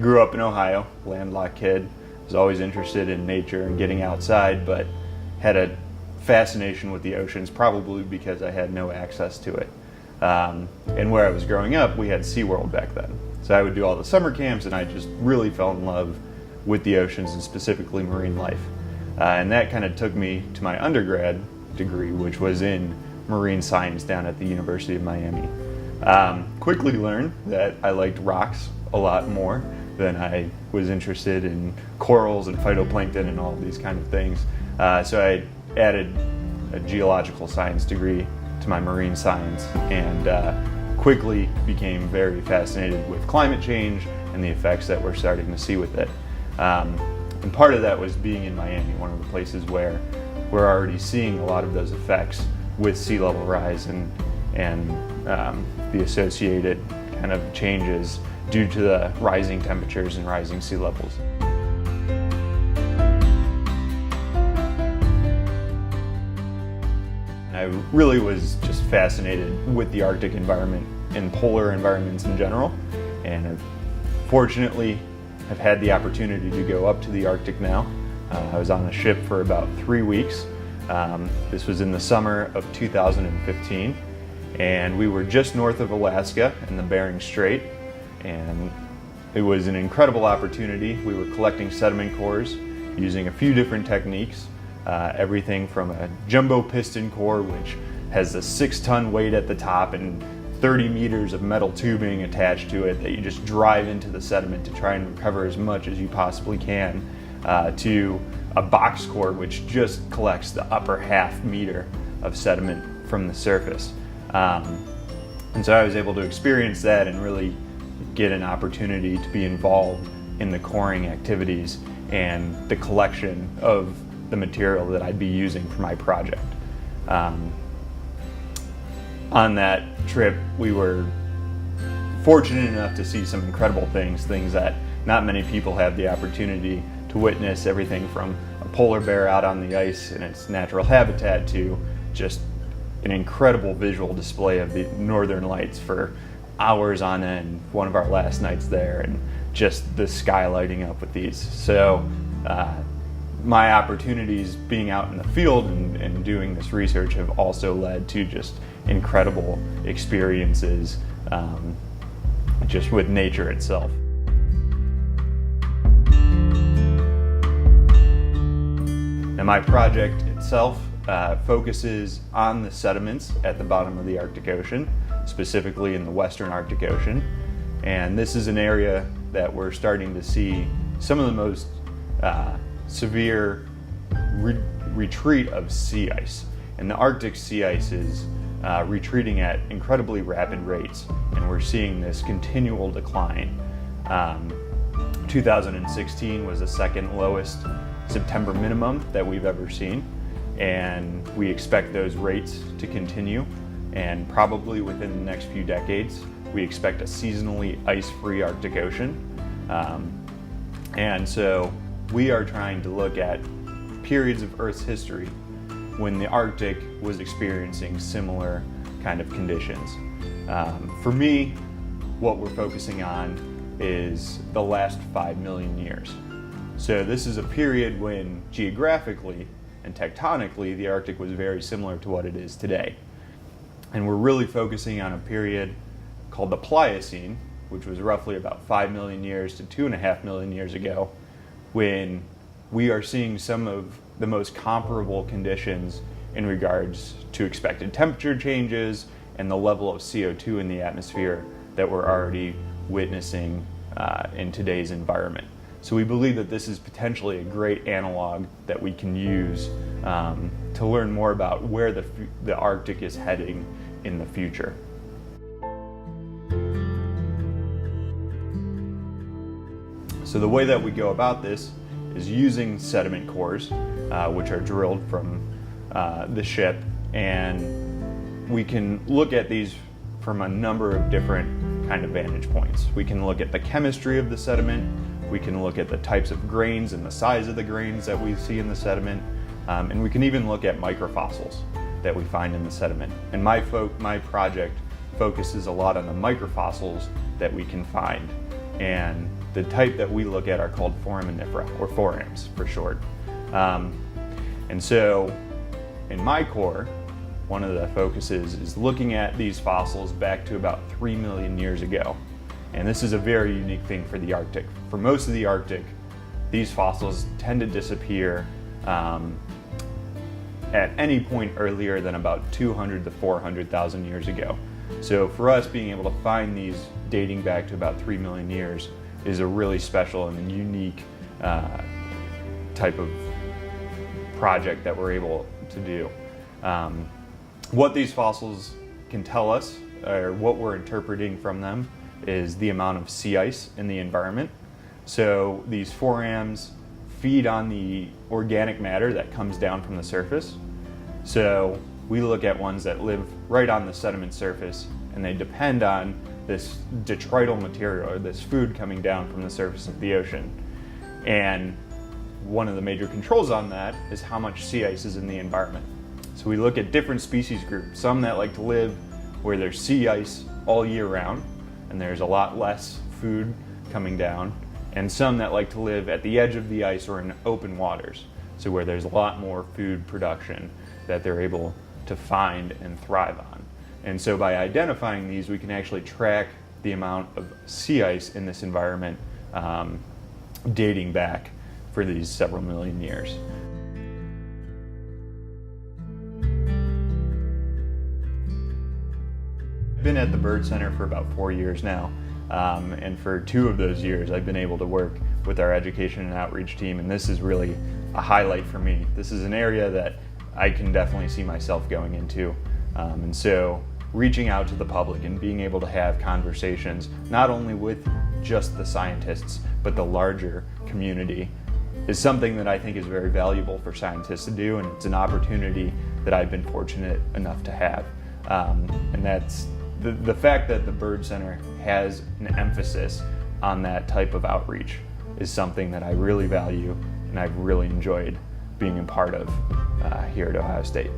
grew up in Ohio, landlocked kid, was always interested in nature and getting outside, but had a fascination with the oceans, probably because I had no access to it. And where I was growing up, we had SeaWorld back then. So I would do all the summer camps, and I just really fell in love with the oceans and specifically marine life. And that kind of took me to my undergrad degree, which was in marine science down at the University of Miami. Quickly learned that I liked rocks a lot more than I was interested in corals and phytoplankton and all of these kind of things. So I added a geological science degree to my marine science and quickly became very fascinated with climate change and the effects that we're starting to see with it. And part of that was being in Miami, one of the places where we're already seeing a lot of those effects with sea level rise and the associated kind of changes due to the rising temperatures and rising sea levels. I really was just fascinated with the Arctic environment and polar environments in general, and I've fortunately have had the opportunity to go up to the Arctic now. I was on a ship for about 3 weeks. This was in the summer of 2015, and we were just north of Alaska in the Bering Strait, and it was an incredible opportunity. We were collecting sediment cores using a few different techniques, everything from a jumbo piston core, which has a 6-ton weight at the top and 30 meters of metal tubing attached to it that you just drive into the sediment to try and recover as much as you possibly can, to a box core which just collects the upper half meter of sediment from the surface. And so I was able to experience that and really get an opportunity to be involved in the coring activities and the collection of the material that I'd be using for my project. On that trip, we were fortunate enough to see some incredible things that not many people have the opportunity to witness, everything from a polar bear out on the ice in its natural habitat to just an incredible visual display of the northern lights for hours on end, one of our last nights there, and just the sky lighting up with these. So my opportunities being out in the field and doing this research have also led to just incredible experiences just with nature itself. Now my project itself focuses on the sediments at the bottom of the Arctic Ocean, specifically in the Western Arctic Ocean. And this is an area that we're starting to see some of the most severe retreat of sea ice. And the Arctic sea ice is retreating at incredibly rapid rates, and we're seeing this continual decline. 2016 was the second lowest September minimum that we've ever seen, and we expect those rates to continue, and probably within the next few decades we expect a seasonally ice-free Arctic Ocean. And so we are trying to look at periods of Earth's history when the Arctic was experiencing similar kind of conditions. For me, what we're focusing on is the last 5 million years. So this is a period when geographically and tectonically the Arctic was very similar to what it is today. And we're really focusing on a period called the Pliocene, which was roughly about 5 million years to 2.5 million years ago, when we are seeing some of the most comparable conditions in regards to expected temperature changes and the level of CO2 in the atmosphere that we're already witnessing in today's environment. So we believe that this is potentially a great analog that we can use to learn more about where the Arctic is heading in the future. So the way that we go about this is using sediment cores, which are drilled from the ship, and we can look at these from a number of different kind of vantage points. We can look at the chemistry of the sediment, we can look at the types of grains and the size of the grains that we see in the sediment, and we can even look at microfossils that we find in the sediment. And my project focuses a lot on the microfossils that we can find. And the type that we look at are called foraminifera, or forams for short. And so in my core, one of the focuses is looking at these fossils back to about 3 million years ago. And this is a very unique thing for the Arctic. For most of the Arctic, these fossils tend to disappear at any point earlier than about 200 to 400,000 years ago. So for us, being able to find these dating back to about 3 million years is a really special and unique type of project that we're able to do. What these fossils can tell us, or what we're interpreting from them, is the amount of sea ice in the environment. So these forams feed on the organic matter that comes down from the surface. So we look at ones that live right on the sediment surface, and they depend on this detrital material, or this food coming down from the surface of the ocean. And one of the major controls on that is how much sea ice is in the environment. So we look at different species groups, some that like to live where there's sea ice all year round, and there's a lot less food coming down, and some that like to live at the edge of the ice or in open waters, so where there's a lot more food production that they're able to find and thrive on. And so by identifying these, we can actually track the amount of sea ice in this environment dating back for these several million years. I've been at the Bird Center for about 4 years now, and for 2 of those years I've been able to work with our education and outreach team, and this is really a highlight for me. This is an area that I can definitely see myself going into, and so reaching out to the public and being able to have conversations not only with just the scientists but the larger community is something that I think is very valuable for scientists to do, and it's an opportunity that I've been fortunate enough to have. And that's the fact that the Bird Center has an emphasis on that type of outreach is something that I really value and I've really enjoyed being a part of here at Ohio State.